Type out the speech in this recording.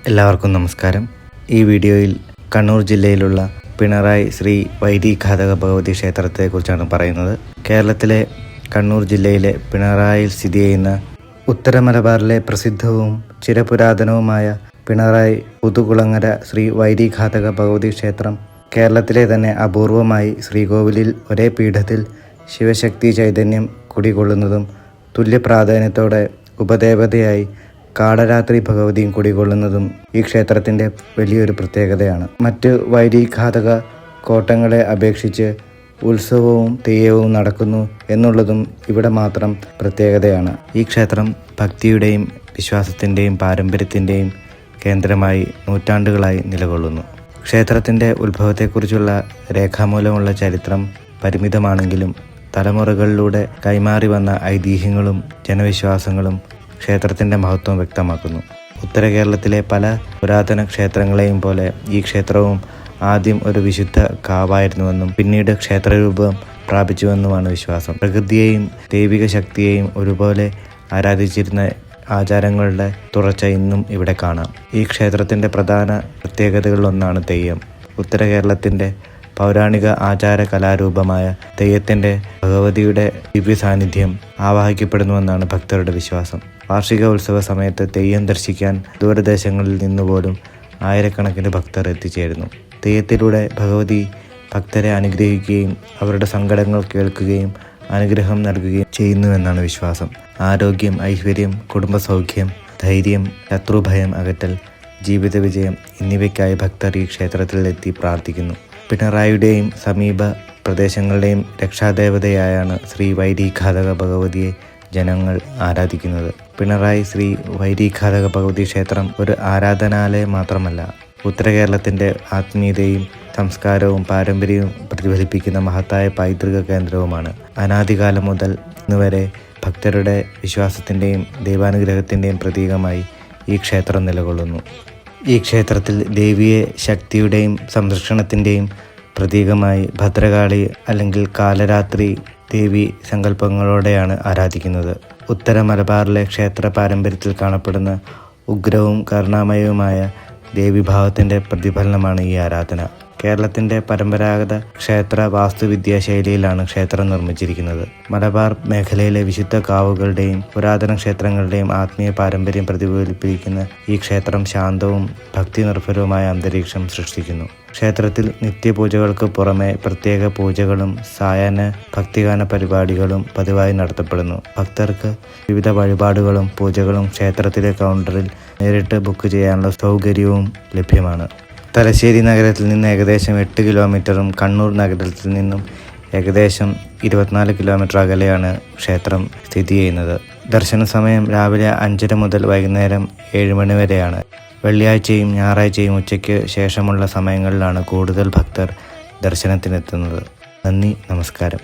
എല്ലാവർക്കും നമസ്കാരം. ഈ വീഡിയോയിൽ കണ്ണൂർ ജില്ലയിലുള്ള പിണറായി ശ്രീ വൈദിഘാതക ഭഗവതി ക്ഷേത്രത്തെക്കുറിച്ചാണ് പറയുന്നത്. കേരളത്തിലെ കണ്ണൂർ ജില്ലയിലെ പിണറായിൽ സ്ഥിതി ചെയ്യുന്ന ഉത്തര മലബാറിലെ പ്രസിദ്ധവും ചിരപുരാതനവുമായ പിണറായി പുതുകുളങ്ങര ശ്രീ വൈദിഘാതക ഭഗവതി ക്ഷേത്രം കേരളത്തിലെ തന്നെ അപൂർവമായി ശ്രീകോവിലിൽ ഒരേ പീഠത്തിൽ ശിവശക്തി ചൈതന്യം കുടികൊള്ളുന്നതും തുല്യ പ്രാധാന്യത്തോടെ ഉപദേവതയായി കാളരാത്രി ഭഗവതിയും കുടികൊള്ളുന്നതും ഈ ക്ഷേത്രത്തിൻ്റെ വലിയൊരു പ്രത്യേകതയാണ്. മറ്റ് വൈദിഘാതക കോട്ടങ്ങളെ അപേക്ഷിച്ച് ഉത്സവവും തെയ്യവും നടക്കുന്നു എന്നുള്ളതും ഇവിടെ മാത്രം പ്രത്യേകതയാണ്. ഈ ക്ഷേത്രം ഭക്തിയുടെയും വിശ്വാസത്തിൻ്റെയും പാരമ്പര്യത്തിൻ്റെയും കേന്ദ്രമായി നൂറ്റാണ്ടുകളായി നിലകൊള്ളുന്നു. ക്ഷേത്രത്തിൻ്റെ ഉത്ഭവത്തെക്കുറിച്ചുള്ള രേഖാമൂലമുള്ള ചരിത്രം പരിമിതമാണെങ്കിലും തലമുറകളിലൂടെ കൈമാറി വന്ന ഐതിഹ്യങ്ങളും ജനവിശ്വാസങ്ങളും ക്ഷേത്രത്തിൻ്റെ മഹത്വം വ്യക്തമാക്കുന്നു. ഉത്തര കേരളത്തിലെ പല പുരാതന ക്ഷേത്രങ്ങളെയും പോലെ ഈ ക്ഷേത്രവും ആദ്യം ഒരു വിശുദ്ധ കാവായിരുന്നുവെന്നും പിന്നീട് ക്ഷേത്രരൂപം പ്രാപിച്ചുവെന്നുമാണ് വിശ്വാസം. പ്രകൃതിയെയും ദൈവിക ശക്തിയെയും ഒരുപോലെ ആരാധിച്ചിരുന്ന ആചാരങ്ങളുടെ തുടർച്ച ഇന്നും ഇവിടെ കാണാം. ഈ ക്ഷേത്രത്തിൻ്റെ പ്രധാന പ്രത്യേകതകളിലൊന്നാണ് തെയ്യം. ഉത്തര കേരളത്തിൻ്റെ പൗരാണിക ആചാര കലാരൂപമായ തെയ്യത്തിൻ്റെ ഭഗവതിയുടെ ദിവ്യ സാന്നിധ്യം ആവാഹിക്കപ്പെടുന്നുവെന്നാണ് ഭക്തരുടെ വിശ്വാസം. വാർഷിക ഉത്സവ സമയത്ത് തെയ്യം ദർശിക്കാൻ ദൂരദേശങ്ങളിൽ നിന്നുപോലും ആയിരക്കണക്കിന് ഭക്തർ എത്തിച്ചേരുന്നു. തെയ്യത്തിലൂടെ ഭഗവതി ഭക്തരെ അനുഗ്രഹിക്കുകയും അവരുടെ സങ്കടങ്ങൾ കേൾക്കുകയും അനുഗ്രഹം നൽകുകയും ചെയ്യുന്നുവെന്നാണ് വിശ്വാസം. ആരോഗ്യം, ഐശ്വര്യം, കുടുംബസൗഖ്യം, ധൈര്യം, ശത്രുഭയം അകറ്റൽ, ജീവിത വിജയം എന്നിവയ്ക്കായി ഭക്തർ ഈ ക്ഷേത്രത്തിലെത്തി പ്രാർത്ഥിക്കുന്നു. പിണറായിയുടെയും സമീപ പ്രദേശങ്ങളുടെയും രക്ഷാദേവതയായാണ് ശ്രീ വൈദിഘാതക ഭഗവതിയെ ജനങ്ങൾ ആരാധിക്കുന്നത്. പിണറായി ശ്രീ വൈദിഘാതക ഭഗവതി ക്ഷേത്രം ഒരു ആരാധനാലയം മാത്രമല്ല, ഉത്തര കേരളത്തിൻ്റെ ആത്മീയതയും സംസ്കാരവും പാരമ്പര്യവും പ്രതിഫലിപ്പിക്കുന്ന മഹത്തായ പൈതൃക കേന്ദ്രവുമാണ്. അനാദികാലം മുതൽ ഇന്നുവരെ ഭക്തരുടെ വിശ്വാസത്തിൻ്റെയും ദൈവാനുഗ്രഹത്തിൻ്റെയും പ്രതീകമായി ഈ ക്ഷേത്രം നിലകൊള്ളുന്നു. ഈ ക്ഷേത്രത്തിൽ ദേവിയെ ശക്തിയുടെയും സംരക്ഷണത്തിൻ്റെയും പ്രതീകമായി ഭദ്രകാളി അല്ലെങ്കിൽ കാലരാത്രി ദേവി സങ്കല്പങ്ങളോടെയാണ് ആരാധിക്കുന്നത്. ഉത്തര മലബാറിലെ ക്ഷേത്ര പാരമ്പര്യത്തിൽ കാണപ്പെടുന്ന ഉഗ്രവും കരുണാമയവുമായ ദേവീഭാവത്തിൻ്റെ പ്രതിഫലനമാണ് ഈ ആരാധന. കേരളത്തിൻ്റെ പരമ്പരാഗത ക്ഷേത്ര വാസ്തുവിദ്യാ ശൈലിയിലാണ് ക്ഷേത്രം നിർമ്മിച്ചിരിക്കുന്നത്. മലബാർ മേഖലയിലെ വിശുദ്ധ കാവുകളുടെയും പുരാതന ക്ഷേത്രങ്ങളുടെയും ആത്മീയ പാരമ്പര്യം പ്രതിഫലിപ്പിക്കുന്ന ഈ ക്ഷേത്രം ശാന്തവും ഭക്തി നിർഭരവുമായ അന്തരീക്ഷം സൃഷ്ടിക്കുന്നു. ക്ഷേത്രത്തിൽ നിത്യപൂജകൾക്ക് പുറമെ പ്രത്യേക പൂജകളും സായാഹ്ന ഭക്തിഗാന പരിപാടികളും പതിവായി നടത്തപ്പെടുന്നു. ഭക്തർക്ക് വിവിധ വഴിപാടുകളും പൂജകളും ക്ഷേത്രത്തിലെ കൗണ്ടറിൽ നേരിട്ട് ബുക്ക് ചെയ്യാനുള്ള സൗകര്യവും ലഭ്യമാണ്. തലശ്ശേരി നഗരത്തിൽ നിന്ന് ഏകദേശം 8 കിലോമീറ്ററും കണ്ണൂർ നഗരത്തിൽ നിന്നും ഏകദേശം 24 കിലോമീറ്റർ അകലെയാണ് ക്ഷേത്രം സ്ഥിതി ചെയ്യുന്നത്. ദർശന സമയം രാവിലെ 5:30 മുതൽ വൈകുന്നേരം 7 മണി വരെയാണ്. വെള്ളിയാഴ്ചയും ഞായറാഴ്ചയും ഉച്ചയ്ക്ക് ശേഷമുള്ള സമയങ്ങളിലാണ് കൂടുതൽ ഭക്തർ ദർശനത്തിനെത്തുന്നത്. നന്ദി, നമസ്കാരം.